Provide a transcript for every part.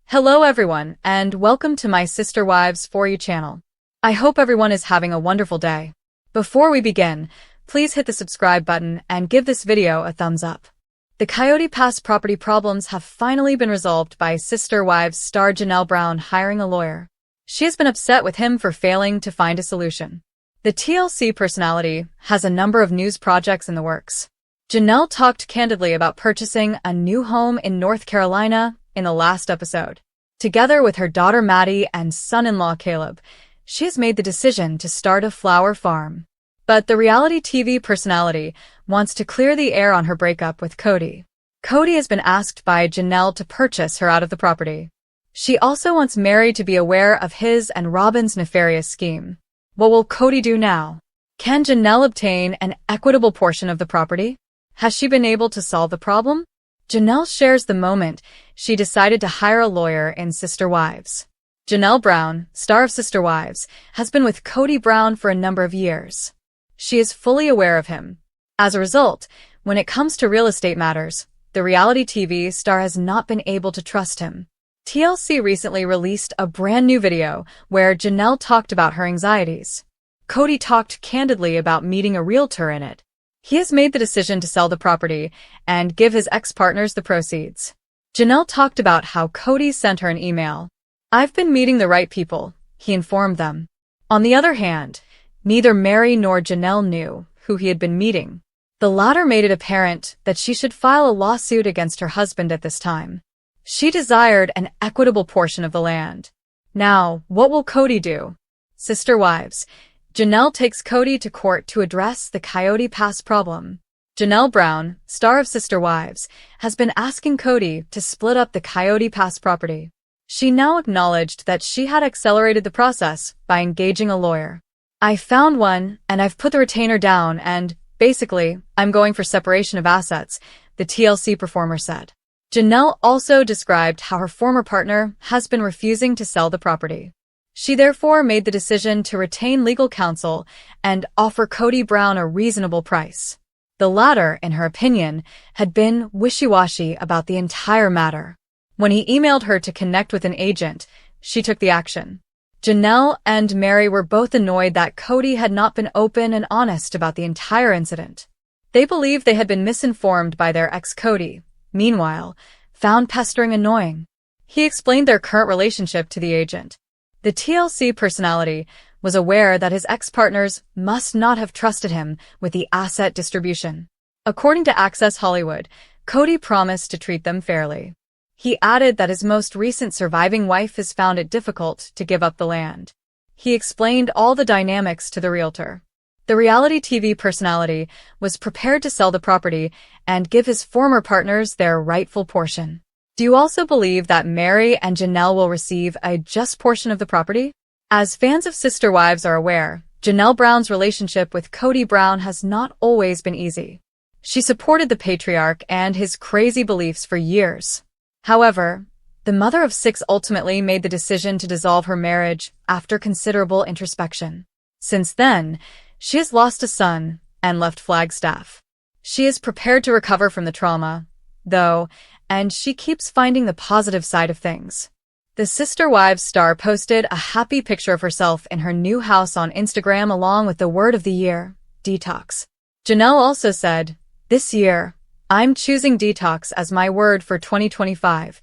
Hello everyone, and welcome to my Sister Wives For You channel. I hope everyone is having a wonderful day. Before we begin, please hit the subscribe button and give this video a thumbs up. The Coyote Pass property problems have finally been resolved by Sister Wives star Janelle Brown hiring a lawyer. She has been upset with him for failing to find a solution. The TLC personality has a number of news projects in the works. Janelle talked candidly about purchasing a new home in North Carolina in the last episode. Together with her daughter Maddie and son-in-law Caleb, she has made the decision to start a flower farm. But the reality TV personality wants to clear the air on her breakup with Kody. Kody has been asked by Janelle to purchase her out of the property. She also wants Mary to be aware of his and Robyn's nefarious scheme. What will Kody do now? Can Janelle obtain an equitable portion of the property? Has she been able to solve the problem? Janelle shares the moment she decided to hire a lawyer in Sister Wives. Janelle Brown, star of Sister Wives, has been with Kody Brown for a number of years. She is fully aware of him. As a result, when it comes to real estate matters, the reality TV star has not been able to trust him. TLC recently released a brand new video where Janelle talked about her anxieties. Kody talked candidly about meeting a realtor in it. He has made the decision to sell the property and give his ex-partners the proceeds. Janelle talked about how Kody sent her an email. "I've been meeting the right people," he informed them. On the other hand, neither Mary nor Janelle knew who he had been meeting. The latter made it apparent that she should file a lawsuit against her husband at this time. She desired an equitable portion of the land. Now, what will Kody do? Sister Wives. Janelle takes Kody to court to address the Coyote Pass problem. Janelle Brown, star of Sister Wives, has been asking Kody to split up the Coyote Pass property. She now acknowledged that she had accelerated the process by engaging a lawyer. "I found one, and I've put the retainer down and, basically, I'm going for separation of assets," the TLC performer said. Janelle also described how her former partner has been refusing to sell the property. She therefore made the decision to retain legal counsel and offer Kody Brown a reasonable price. The latter, in her opinion, had been wishy-washy about the entire matter. When he emailed her to connect with an agent, she took the action. Janelle and Mary were both annoyed that Kody had not been open and honest about the entire incident. They believed they had been misinformed by their ex Kody, meanwhile, found pestering annoying. He explained their current relationship to the agent. The TLC personality was aware that his ex-partners must not have trusted him with the asset distribution. According to Access Hollywood, Kody promised to treat them fairly. He added that his most recent surviving wife has found it difficult to give up the land. He explained all the dynamics to the realtor. The reality TV personality was prepared to sell the property and give his former partners their rightful portion. Do you also believe that Mary and Janelle will receive a just portion of the property? As fans of Sister Wives are aware, Janelle Brown's relationship with Kody Brown has not always been easy. She supported the patriarch and his crazy beliefs for years. However, the mother of 6 ultimately made the decision to dissolve her marriage after considerable introspection. Since then, she has lost a son and left Flagstaff. She is prepared to recover from the trauma, though, and she keeps finding the positive side of things. The Sister Wives star posted a happy picture of herself in her new house on Instagram along with the word of the year, detox. Janelle also said, "This year, I'm choosing detox as my word for 2025.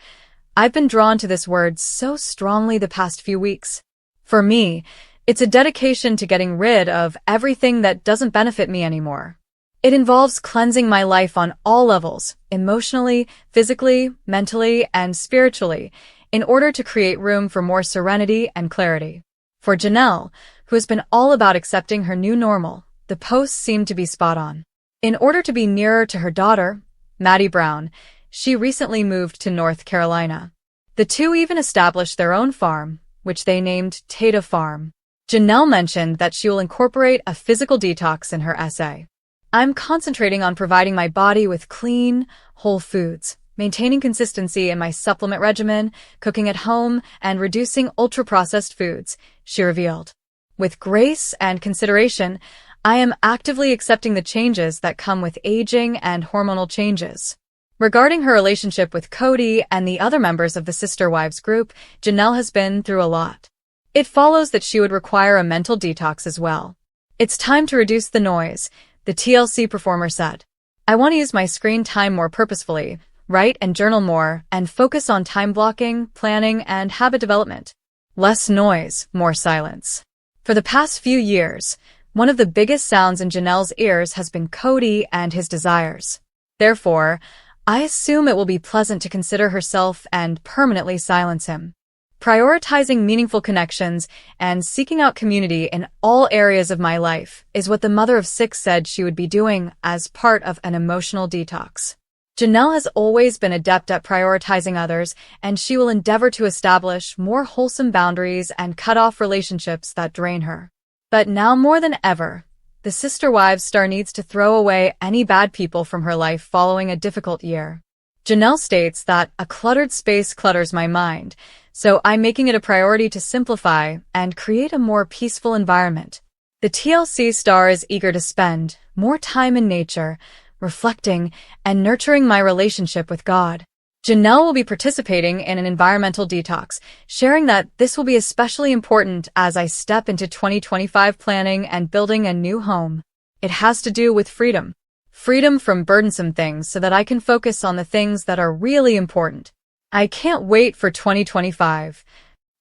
I've been drawn to this word so strongly the past few weeks. For me, it's a dedication to getting rid of everything that doesn't benefit me anymore. It involves cleansing my life on all levels, emotionally, physically, mentally, and spiritually, in order to create room for more serenity and clarity." For Janelle, who has been all about accepting her new normal, the posts seemed to be spot on. In order to be nearer to her daughter, Maddie Brown, she recently moved to North Carolina. The two even established their own farm, which they named Tata Farm. Janelle mentioned that she will incorporate a physical detox in her essay. "I'm concentrating on providing my body with clean, whole foods, maintaining consistency in my supplement regimen, cooking at home, and reducing ultra-processed foods," she revealed. "With grace and consideration, I am actively accepting the changes that come with aging and hormonal changes." Regarding her relationship with Kody and the other members of the Sister Wives group, Janelle has been through a lot. It follows that she would require a mental detox as well. It's time to reduce the noise, the TLC performer said. I want to use my screen time more purposefully, write and journal more, and focus on time blocking, planning, and habit development. Less noise, more silence. For the past few years, one of the biggest sounds in Janelle's ears has been Kody and his desires. Therefore, I assume it will be pleasant to consider herself and permanently silence him. Prioritizing meaningful connections and seeking out community in all areas of my life is what the mother of 6 said she would be doing as part of an emotional detox. Janelle has always been adept at prioritizing others, and she will endeavor to establish more wholesome boundaries and cut off relationships that drain her. But now more than ever, the Sister Wives star needs to throw away any bad people from her life following a difficult year. Janelle states that a cluttered space clutters my mind, so I'm making it a priority to simplify and create a more peaceful environment. The TLC star is eager to spend more time in nature, reflecting and nurturing my relationship with God. Janelle will be participating in an environmental detox, sharing that this will be especially important as I step into 2025 planning and building a new home. It has to do with freedom. Freedom from burdensome things so that I can focus on the things that are really important. I can't wait for 2025.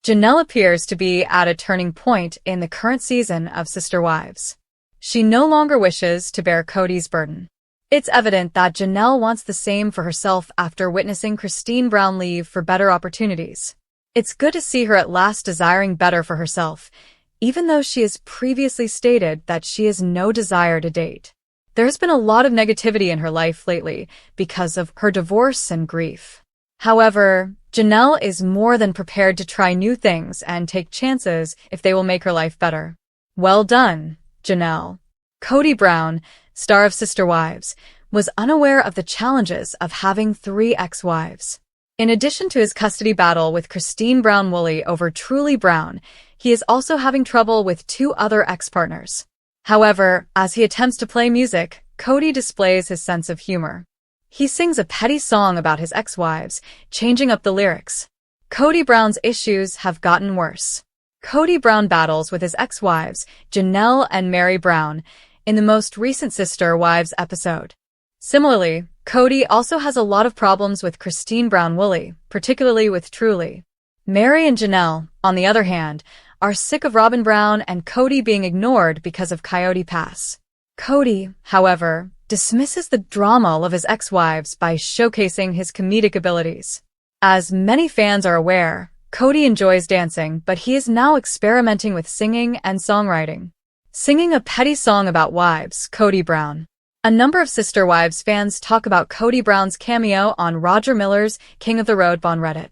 Janelle appears to be at a turning point in the current season of Sister Wives. She no longer wishes to bear Kody's burden. It's evident that Janelle wants the same for herself after witnessing Kody Brown leave for better opportunities. It's good to see her at last desiring better for herself, even though she has previously stated that she has no desire to date. There's been a lot of negativity in her life lately because of her divorce and grief. However, Janelle is more than prepared to try new things and take chances if they will make her life better. Well done, Janelle. Kody Brown, star of Sister Wives, was unaware of the challenges of having 3 ex-wives. In addition to his custody battle with Kody Brown Woolley over Truly Brown, he is also having trouble with 2 other ex-partners. However, as he attempts to play music, Kody displays his sense of humor. He sings a petty song about his ex-wives, changing up the lyrics. Kody Brown's issues have gotten worse. Kody Brown battles with his ex-wives, Janelle and Mary Brown, in the most recent Sister Wives episode. Similarly, Kody also has a lot of problems with Kody Brown Woolley, particularly with Truly. Mary and Janelle, on the other hand, are sick of Robyn Brown and Kody being ignored because of Coyote Pass. Kody, however, dismisses the drama of his ex-wives by showcasing his comedic abilities. As many fans are aware, Kody enjoys dancing, but he is now experimenting with singing and songwriting. Singing a petty song about wives, Kody Brown. A number of Sister Wives fans talk about Kody Brown's cameo on Roger Miller's King of the Road on Reddit.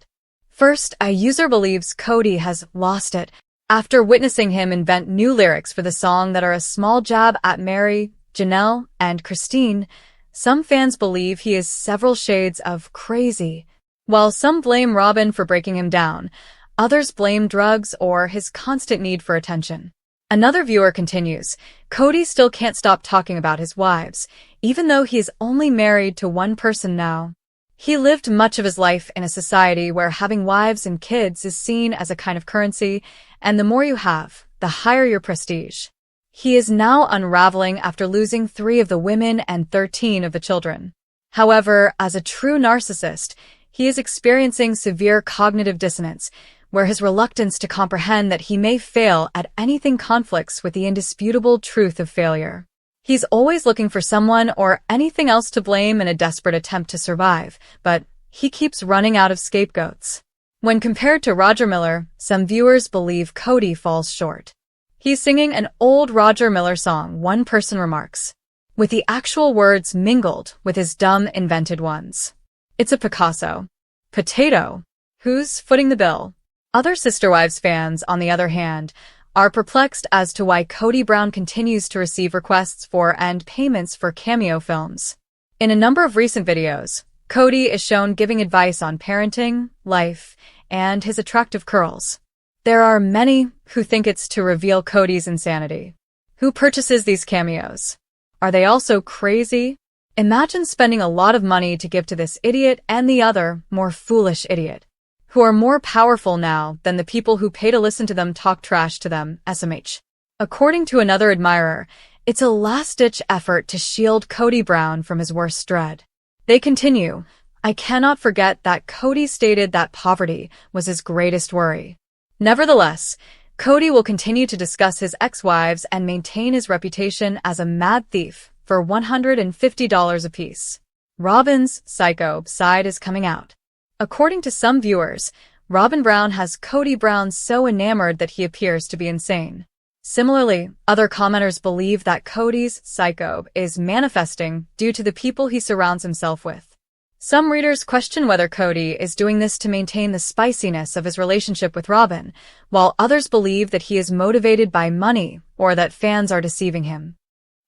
First, a user believes Kody has lost it after witnessing him invent new lyrics for the song that are a small jab at Mary, Janelle, and Kody. Some fans believe he is several shades of crazy. While some blame Robyn for breaking him down, others blame drugs or his constant need for attention. Another viewer continues, Kody still can't stop talking about his wives, even though he is only married to one person now. He lived much of his life in a society where having wives and kids is seen as a kind of currency, and the more you have, the higher your prestige. He is now unraveling after losing 3 of the women and 13 of the children. However, as a true narcissist, he is experiencing severe cognitive dissonance, where his reluctance to comprehend that he may fail at anything conflicts with the indisputable truth of failure. He's always looking for someone or anything else to blame in a desperate attempt to survive, but he keeps running out of scapegoats. When compared to Roger Miller, some viewers believe Kody falls short. He's singing an old Roger Miller song, one person remarks, with the actual words mingled with his dumb invented ones. It's a Picasso. Potato. Who's footing the bill? Other Sister Wives fans, on the other hand, are perplexed as to why Kody Brown continues to receive requests for and payments for cameo films. In a number of recent videos, Kody is shown giving advice on parenting, life, and his attractive curls. There are many who think it's to reveal Kody's insanity. Who purchases these cameos? Are they also crazy? Imagine spending a lot of money to give to this idiot and the other, more foolish idiot, who are more powerful now than the people who pay to listen to them talk trash to them, SMH. According to another admirer, it's a last-ditch effort to shield Kody Brown from his worst dread. They continue, I cannot forget that Kody stated that poverty was his greatest worry. Nevertheless, Kody will continue to discuss his ex-wives and maintain his reputation as a mad thief for $150 apiece. Robyn's psycho side is coming out. According to some viewers, Robyn Brown has Kody Brown so enamored that he appears to be insane. Similarly, other commenters believe that Kody's psycho is manifesting due to the people he surrounds himself with. Some readers question whether Kody is doing this to maintain the spiciness of his relationship with Robyn, while others believe that he is motivated by money or that fans are deceiving him.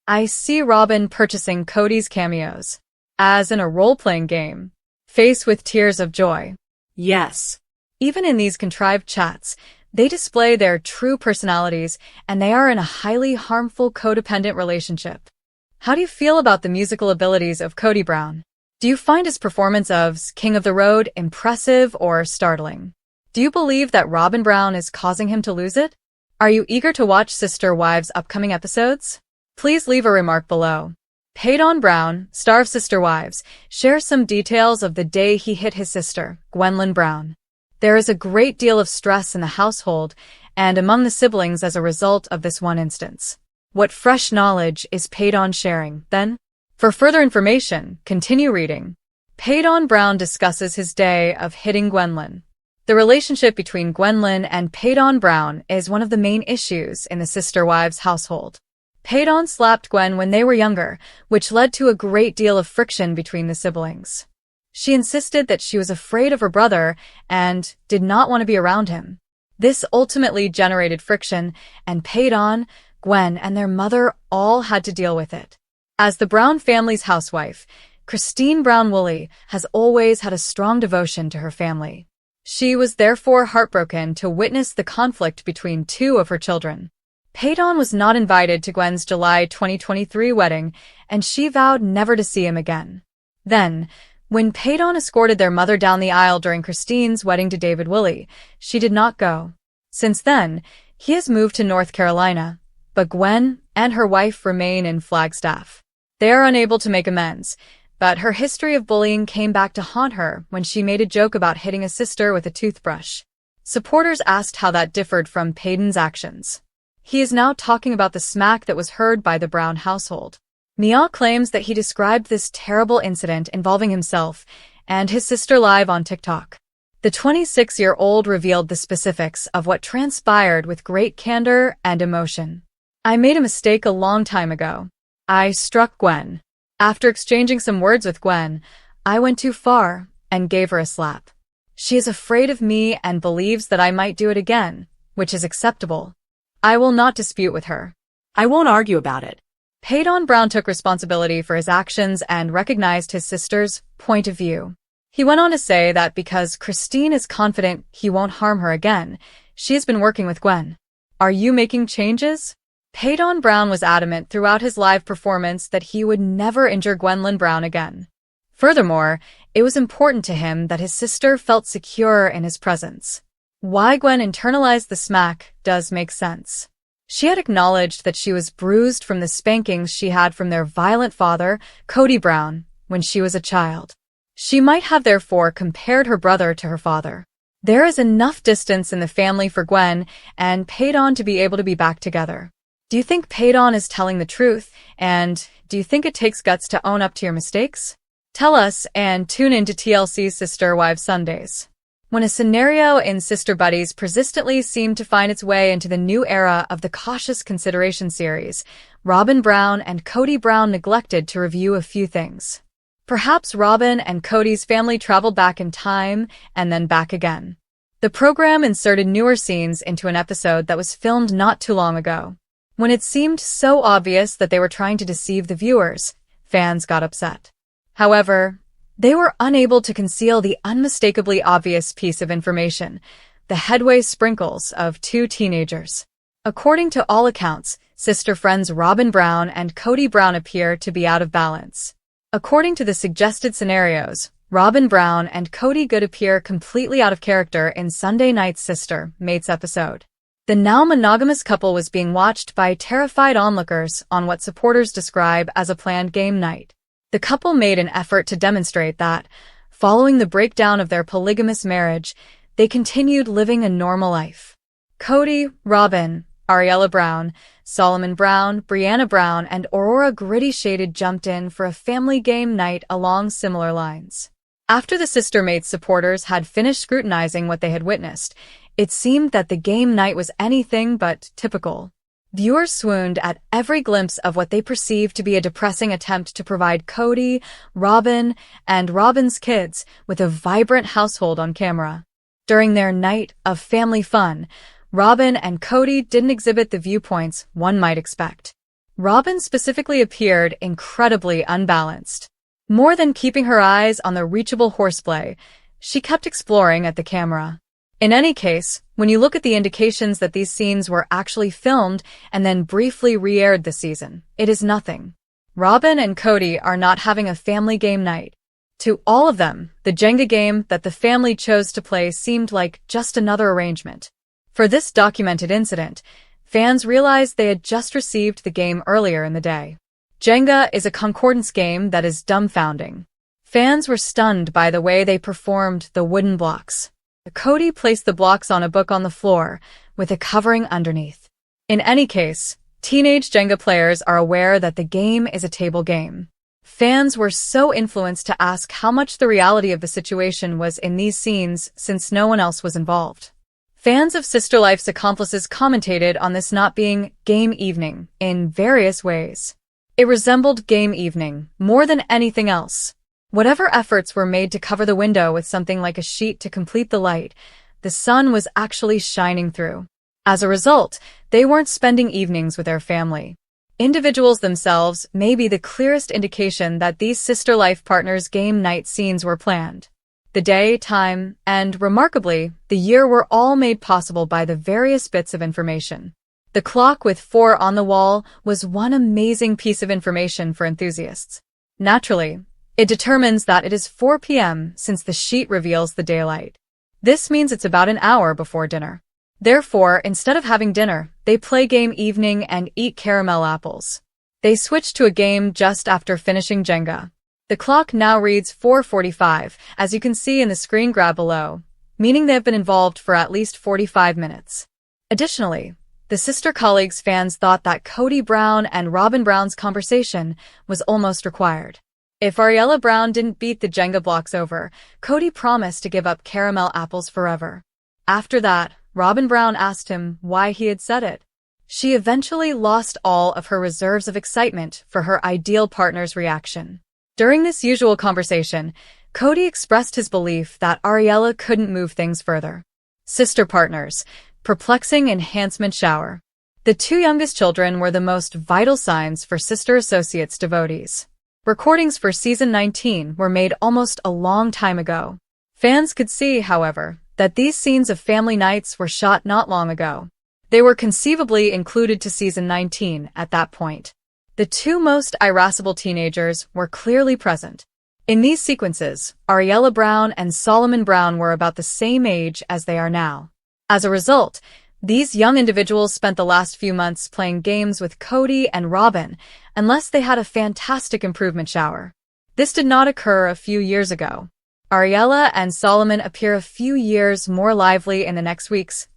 I see Robyn purchasing Kody's cameos, as in a role-playing game, faced with tears of joy. Yes. Even in these contrived chats, they display their true personalities, and they are in a highly harmful codependent relationship. How do you feel about the musical abilities of Kody Brown? Do you find his performance of King of the Road impressive or startling? Do you believe that Robyn Brown is causing him to lose it? Are you eager to watch Sister Wives' upcoming episodes? Please leave a remark below. Kody Brown, star of Sister Wives, shares some details of the day he hit his sister, Gwendolyn Brown. There is a great deal of stress in the household and among the siblings as a result of this one instance. What fresh knowledge is Kody sharing, then? For further information, continue reading. Kody Brown discusses his day of hitting Gwendolyn. The relationship between Gwendolyn and Kody Brown is one of the main issues in the Sister Wives household. Kody slapped Gwen when they were younger, which led to a great deal of friction between the siblings. She insisted that she was afraid of her brother and did not want to be around him. This ultimately generated friction, and Kody, Gwen, and their mother all had to deal with it. As the Brown family's housewife, Christine Brown Woolley has always had a strong devotion to her family. She was therefore heartbroken to witness the conflict between two of her children. Kody was not invited to Gwen's July 2023 wedding, and she vowed never to see him again. Then, when Kody escorted their mother down the aisle during Christine's wedding to David Woolley, she did not go. Since then, he has moved to North Carolina, but Gwen and her wife remain in Flagstaff. They are unable to make amends, but her history of bullying came back to haunt her when she made a joke about hitting a sister with a toothbrush. Supporters asked how that differed from Kody's actions. He is now talking about the smack that was heard by the Brown household. Nia claims that he described this terrible incident involving himself and his sister live on TikTok. The 26-year-old revealed the specifics of what transpired with great candor and emotion. I made a mistake a long time ago. I struck Gwen. After exchanging some words with Gwen, I went too far and gave her a slap. She is afraid of me and believes that I might do it again, which is acceptable. I will not dispute with her. I won't argue about it. Kody Brown took responsibility for his actions and recognized his sister's point of view. He went on to say that because Christine is confident he won't harm her again, she has been working with Gwen. Are you making changes? Kody Brown was adamant throughout his live performance that he would never injure Gwendolyn Brown again. Furthermore, it was important to him that his sister felt secure in his presence. Why Gwen internalized the smack does make sense. She had acknowledged that she was bruised from the spankings she had from their violent father, Kody Brown, when she was a child. She might have therefore compared her brother to her father. There is enough distance in the family for Gwen and Kody to be able to be back together. Do you think Kody is telling the truth, and do you think it takes guts to own up to your mistakes? Tell us and tune in to TLC's Sister Wives Sundays. When a scenario in Sister Buddies persistently seemed to find its way into the new era of the Cautious Consideration series, Robyn Brown and Kody Brown neglected to review a few things. Perhaps Robyn and Kody's family traveled back in time and then back again. The program inserted newer scenes into an episode that was filmed not too long ago. When it seemed so obvious that they were trying to deceive the viewers, fans got upset. However, they were unable to conceal the unmistakably obvious piece of information, the headway sprinkles of two teenagers. According to all accounts, sister friends Robyn Brown and Kody Brown appear to be out of balance. According to the suggested scenarios, Robyn Brown and Kody would appear completely out of character in Sunday night's Sister Mates episode. The now monogamous couple was being watched by terrified onlookers on what supporters describe as a planned game night. The couple made an effort to demonstrate that, following the breakdown of their polygamous marriage, they continued living a normal life. Kody, Robyn, Ariella Brown, Solomon Brown, Brianna Brown, and Aurora Gritty Shaded jumped in for a family game night along similar lines. After the Sister Mates supporters had finished scrutinizing what they had witnessed, it seemed that the game night was anything but typical. Viewers swooned at every glimpse of what they perceived to be a depressing attempt to provide Kody, Robyn, and Robyn's kids with a vibrant household on camera. During their night of family fun, Robyn and Kody didn't exhibit the viewpoints one might expect. Robyn specifically appeared incredibly unbalanced. More than keeping her eyes on the reachable horseplay, she kept exploring at the camera. In any case, when you look at the indications that these scenes were actually filmed and then briefly re-aired this season, it is nothing. Robyn and Kody are not having a family game night. To all of them, the Jenga game that the family chose to play seemed like just another arrangement. For this documented incident, fans realized they had just received the game earlier in the day. Jenga is a concordance game that is dumbfounding. Fans were stunned by the way they performed the wooden blocks. Kody placed the blocks on a book on the floor, with a covering underneath. In any case, teenage Jenga players are aware that the game is a table game. Fans were so influenced to ask how much the reality of the situation was in these scenes since no one else was involved. Fans of Sister Life's accomplices commentated on this not being game evening in various ways. It resembled game evening more than anything else. Whatever efforts were made to cover the window with something like a sheet to complete the light, the sun was actually shining through. As a result, they weren't spending evenings with their family. Individuals themselves may be the clearest indication that these Sister Life partners' game night scenes were planned. The day, time, and, remarkably, the year were all made possible by the various bits of information. The clock with 4 on the wall was one amazing piece of information for enthusiasts. Naturally, it determines that it is 4 p.m. since the sheet reveals the daylight. This means it's about an hour before dinner. Therefore, instead of having dinner, they play game evening and eat caramel apples. They switch to a game just after finishing Jenga. The clock now reads 4:45, as you can see in the screen grab below, meaning they have been involved for at least 45 minutes. Additionally, the sister colleagues' fans thought that Kody Brown and Robyn Brown's conversation was almost required. If Ariella Brown didn't beat the Jenga blocks over, Kody promised to give up caramel apples forever. After that, Robyn Brown asked him why he had said it. She eventually lost all of her reserves of excitement for her ideal partner's reaction. During this usual conversation, Kody expressed his belief that Ariella couldn't move things further. Sister partners, perplexing enhancement shower. The 2 youngest children were the most vital signs for Sister Associates devotees. Recordings for Season 19 were made almost a long time ago. Fans could see, however, that these scenes of family nights were shot not long ago. They were conceivably included to Season 19 at that point. The 2 most irascible teenagers were clearly present. In these sequences, Ariella Brown and Solomon Brown were about the same age as they are now. As a result, these young individuals spent the last few months playing games with Kody and Robyn, unless they had a fantastic improvement shower. This did not occur a few years ago. Ariella and Solomon appear a few years more lively in the next week's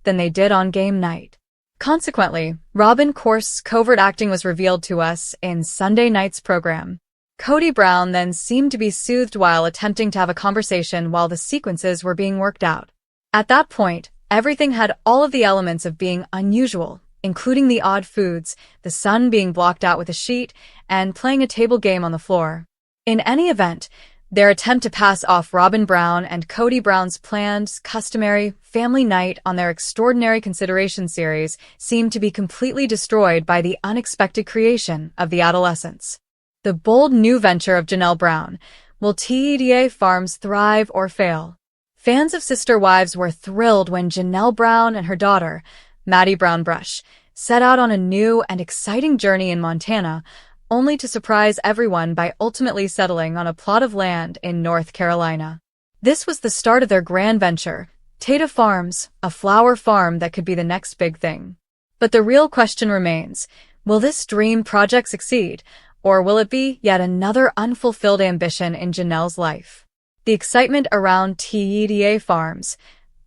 than they did on game night. Consequently, Robyn Course's covert acting was revealed to us in Sunday night's program. Kody Brown then seemed to be soothed while attempting to have a conversation while the sequences were being worked out. At that point, everything had all of the elements of being unusual, including the odd foods, the sun being blocked out with a sheet, and playing a table game on the floor. In any event, their attempt to pass off Robyn Brown and Kody Brown's planned, customary family night on their Extraordinary Consideration series seemed to be completely destroyed by the unexpected creation of the adolescents. The bold new venture of Janelle Brown. Will TEDA Farms thrive or fail? Fans of Sister Wives were thrilled when Janelle Brown and her daughter, Maddie Brown Brush, set out on a new and exciting journey in Montana, only to surprise everyone by ultimately settling on a plot of land in North Carolina. This was the start of their grand venture, Kody Farms, a flower farm that could be the next big thing. But the real question remains, will this dream project succeed, or will it be yet another unfulfilled ambition in Janelle's life? The excitement around Kody Farms.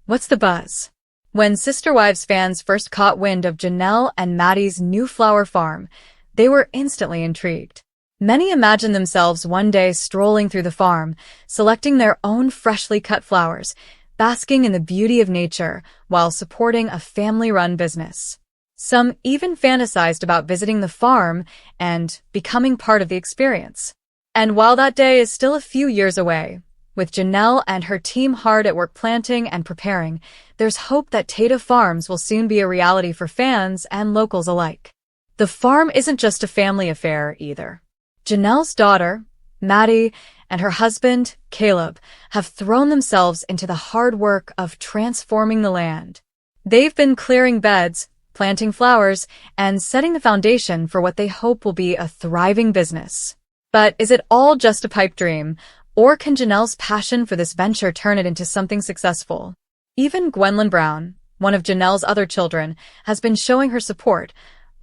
What's the buzz? When Sister Wives fans first caught wind of Janelle and Maddie's new flower farm, they were instantly intrigued. Many imagined themselves one day strolling through the farm, selecting their own freshly cut flowers, basking in the beauty of nature while supporting a family-run business. Some even fantasized about visiting the farm and becoming part of the experience. And while that day is still a few years away, with Janelle and her team hard at work planting and preparing, there's hope that Kody Farms will soon be a reality for fans and locals alike. The farm isn't just a family affair either. Janelle's daughter, Maddie, and her husband, Caleb, have thrown themselves into the hard work of transforming the land. They've been clearing beds, planting flowers, and setting the foundation for what they hope will be a thriving business. But is it all just a pipe dream, or can Janelle's passion for this venture turn it into something successful? Even Kody Brown, one of Janelle's other children, has been showing her support,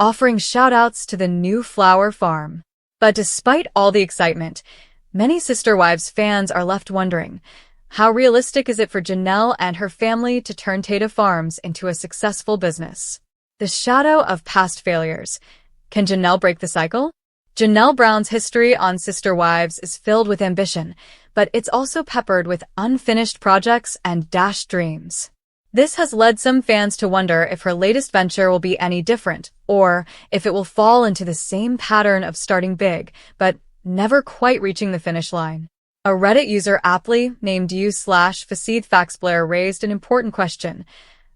offering shout-outs to the new flower farm. But despite all the excitement, many Sister Wives fans are left wondering, how realistic is it for Janelle and her family to turn Kody Farms into a successful business? The shadow of past failures. Can Janelle break the cycle? Janelle Brown's history on Sister Wives is filled with ambition, but it's also peppered with unfinished projects and dashed dreams. This has led some fans to wonder if her latest venture will be any different, or if it will fall into the same pattern of starting big, but never quite reaching the finish line. A Reddit user aptly named u/FaceedFaxBlair raised an important question.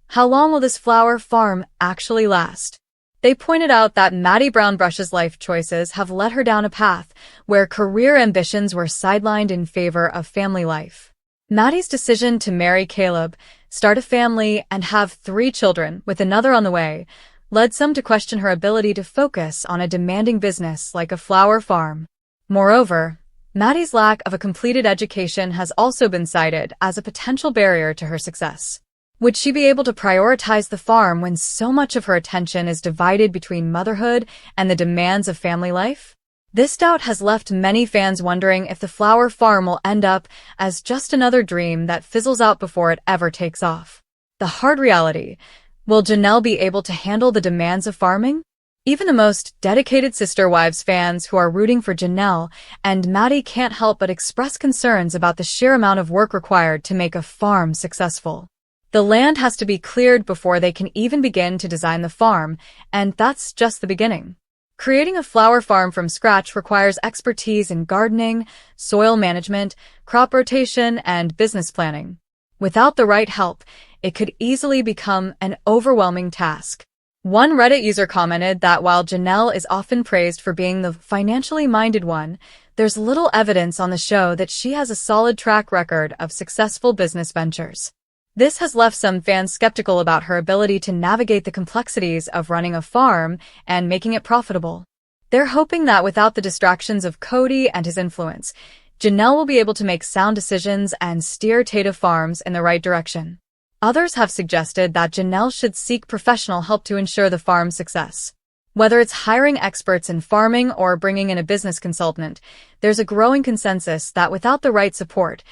How long will this flower farm actually last? They pointed out that Maddie Brownbrush's life choices have led her down a path where career ambitions were sidelined in favor of family life. Maddie's decision to marry Caleb, start a family, and have 3 children, with another on the way, led some to question her ability to focus on a demanding business like a flower farm. Moreover, Maddie's lack of a completed education has also been cited as a potential barrier to her success. Would she be able to prioritize the farm when so much of her attention is divided between motherhood and the demands of family life? This doubt has left many fans wondering if the flower farm will end up as just another dream that fizzles out before it ever takes off. The hard reality: will Janelle be able to handle the demands of farming? Even the most dedicated Sister Wives fans who are rooting for Janelle and Maddie can't help but express concerns about the sheer amount of work required to make a farm successful. The land has to be cleared before they can even begin to design the farm, and that's just the beginning. Creating a flower farm from scratch requires expertise in gardening, soil management, crop rotation, and business planning. Without the right help, it could easily become an overwhelming task. One Reddit user commented that while Janelle is often praised for being the financially minded one, there's little evidence on the show that she has a solid track record of successful business ventures. This has left some fans skeptical about her ability to navigate the complexities of running a farm and making it profitable. They're hoping that without the distractions of Kody and his influence, Janelle will be able to make sound decisions and steer Kody Farms in the right direction. Others have suggested that Janelle should seek professional help to ensure the farm's success. Whether it's hiring experts in farming or bringing in a business consultant, there's a growing consensus that without the right support,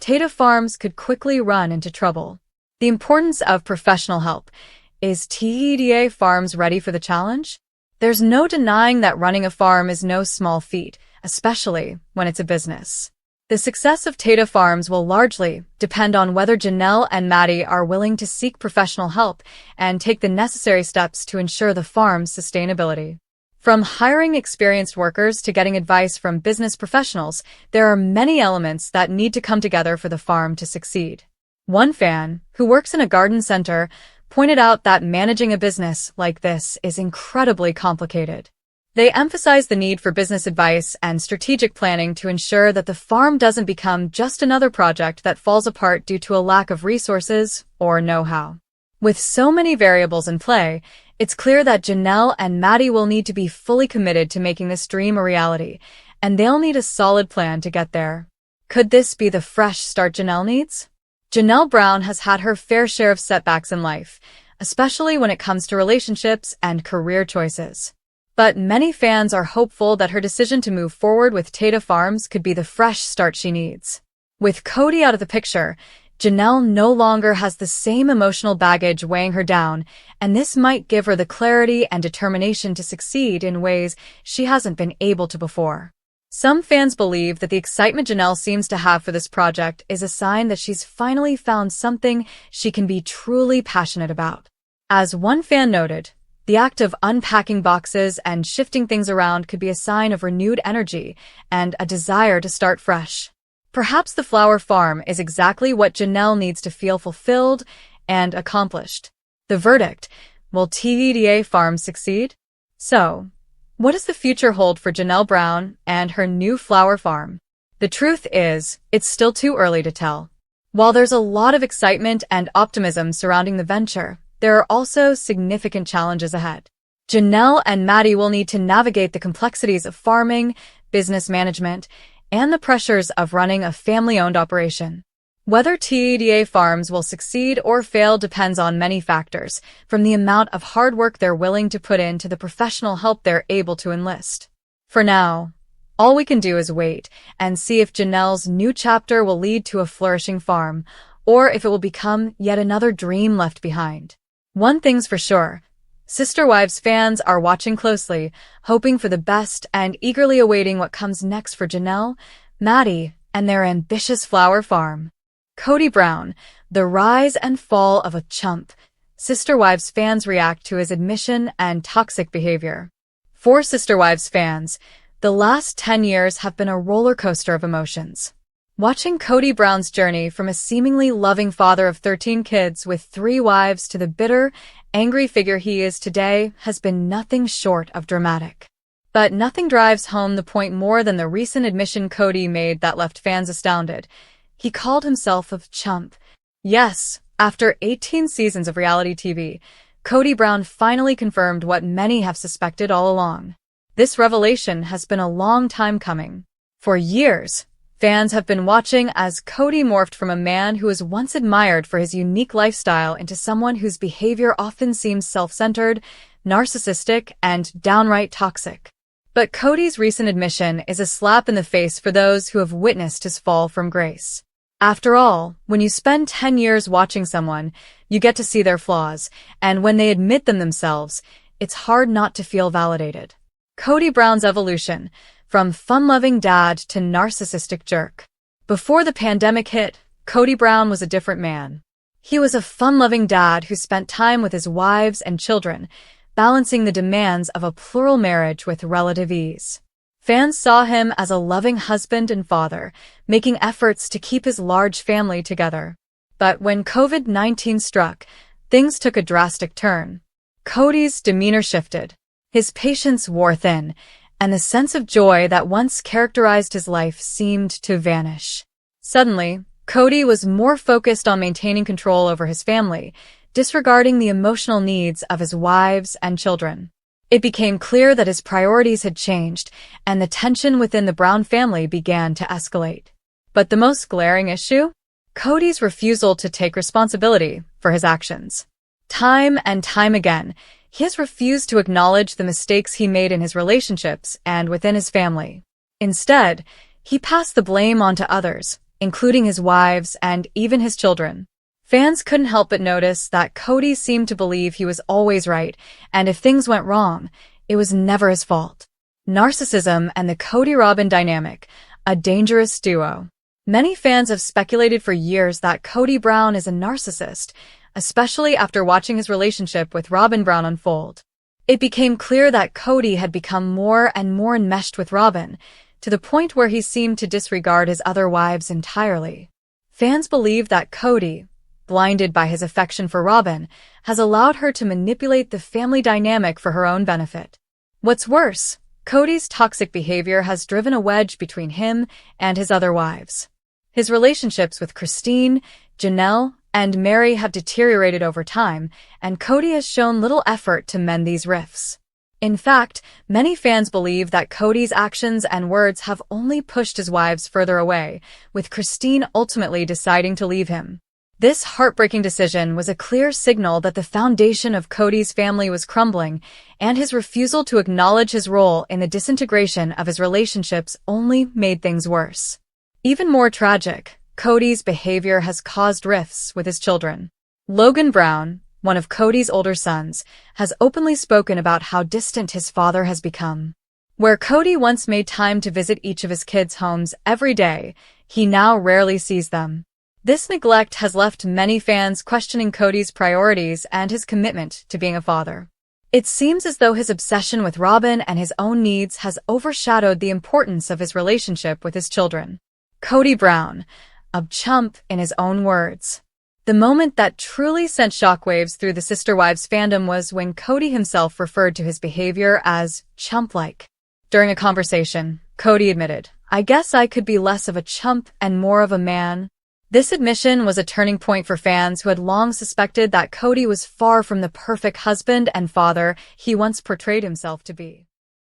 Kody Farms could quickly run into trouble. The importance of professional help. Is Kody Farms ready for the challenge? There's no denying that running a farm is no small feat, especially when it's a business. The success of Kody Farms will largely depend on whether Janelle and Maddie are willing to seek professional help and take the necessary steps to ensure the farm's sustainability. From hiring experienced workers to getting advice from business professionals, there are many elements that need to come together for the farm to succeed. One fan, who works in a garden center, pointed out that managing a business like this is incredibly complicated. They emphasize the need for business advice and strategic planning to ensure that the farm doesn't become just another project that falls apart due to a lack of resources or know-how. With so many variables in play, it's clear that Janelle and Maddie will need to be fully committed to making this dream a reality, and they'll need a solid plan to get there. Could this be the fresh start Janelle needs? Janelle Brown has had her fair share of setbacks in life, especially when it comes to relationships and career choices. But many fans are hopeful that her decision to move forward with Tata Farms could be the fresh start she needs. With Kody out of the picture, Janelle no longer has the same emotional baggage weighing her down, and this might give her the clarity and determination to succeed in ways she hasn't been able to before. Some fans believe that the excitement Janelle seems to have for this project is a sign that she's finally found something she can be truly passionate about. As one fan noted, the act of unpacking boxes and shifting things around could be a sign of renewed energy and a desire to start fresh. Perhaps the flower farm is exactly what Janelle needs to feel fulfilled and accomplished. The verdict: will Tata Farms succeed? So, what does the future hold for Janelle Brown and her new flower farm? The truth is, it's still too early to tell. While there's a lot of excitement and optimism surrounding the venture, there are also significant challenges ahead. Janelle and Maddie will need to navigate the complexities of farming, business management, and the pressures of running a family-owned operation. Whether Tata Farms will succeed or fail depends on many factors, from the amount of hard work they're willing to put in to the professional help they're able to enlist. For now, all we can do is wait and see if Janelle's new chapter will lead to a flourishing farm, or if it will become yet another dream left behind. One thing's for sure: Sister Wives fans are watching closely, hoping for the best and eagerly awaiting what comes next for Janelle, Maddie, and their ambitious flower farm. Kody Brown, the rise and fall of a chump. Sister Wives fans react to his admission and toxic behavior. For Sister Wives fans, the last 10 years have been a roller coaster of emotions. Watching Kody Brown's journey from a seemingly loving father of 13 kids with 3 wives to the bitter, angry figure he is today has been nothing short of dramatic. But nothing drives home the point more than the recent admission Kody made that left fans astounded. He called himself a chump. Yes, after 18 seasons of reality TV, Kody Brown finally confirmed what many have suspected all along. This revelation has been a long time coming. For years, fans have been watching as Kody morphed from a man who was once admired for his unique lifestyle into someone whose behavior often seems self-centered, narcissistic, and downright toxic. But Kody's recent admission is a slap in the face for those who have witnessed his fall from grace. After all, when you spend 10 years watching someone, you get to see their flaws, and when they admit them themselves, it's hard not to feel validated. Kody Brown's evolution, from fun-loving dad to narcissistic jerk. Before the pandemic hit, Kody Brown was a different man. He was a fun-loving dad who spent time with his wives and children, balancing the demands of a plural marriage with relative ease. Fans saw him as a loving husband and father, making efforts to keep his large family together. But when COVID-19 struck, things took a drastic turn. Kody's demeanor shifted. His patience wore thin, and the sense of joy that once characterized his life seemed to vanish. Suddenly, Kody was more focused on maintaining control over his family, disregarding the emotional needs of his wives and children. It became clear that his priorities had changed, and the tension within the Brown family began to escalate. But the most glaring issue? Kody's refusal to take responsibility for his actions. Time and time again, he has refused to acknowledge the mistakes he made in his relationships and within his family. Instead, he passed the blame on to others, including his wives and even his children. Fans couldn't help but notice that Kody seemed to believe he was always right, and if things went wrong, it was never his fault. Narcissism and the Kody-Robyn dynamic, a dangerous duo. Many fans have speculated for years that Kody Brown is a narcissist, especially after watching his relationship with Robyn Brown unfold. It became clear that Kody had become more and more enmeshed with Robyn, to the point where he seemed to disregard his other wives entirely. Fans believe that Kody, blinded by his affection for Robyn, has allowed her to manipulate the family dynamic for her own benefit. What's worse, Kody's toxic behavior has driven a wedge between him and his other wives. His relationships with Christine, Janelle, and Mary have deteriorated over time, and Kody has shown little effort to mend these rifts. In fact, many fans believe that Kody's actions and words have only pushed his wives further away, with Christine ultimately deciding to leave him. This heartbreaking decision was a clear signal that the foundation of Kody's family was crumbling, and his refusal to acknowledge his role in the disintegration of his relationships only made things worse. Even more tragic, Kody's behavior has caused rifts with his children. Logan Brown, one of Kody's older sons, has openly spoken about how distant his father has become. Where Kody once made time to visit each of his kids' homes every day, he now rarely sees them. This neglect has left many fans questioning Kody's priorities and his commitment to being a father. It seems as though his obsession with Robyn and his own needs has overshadowed the importance of his relationship with his children. Kody Brown, a chump in his own words. The moment that truly sent shockwaves through the Sister Wives fandom was when Kody himself referred to his behavior as chump-like. During a conversation, Kody admitted, "I guess I could be less of a chump and more of a man." This admission was a turning point for fans who had long suspected that Kody was far from the perfect husband and father he once portrayed himself to be.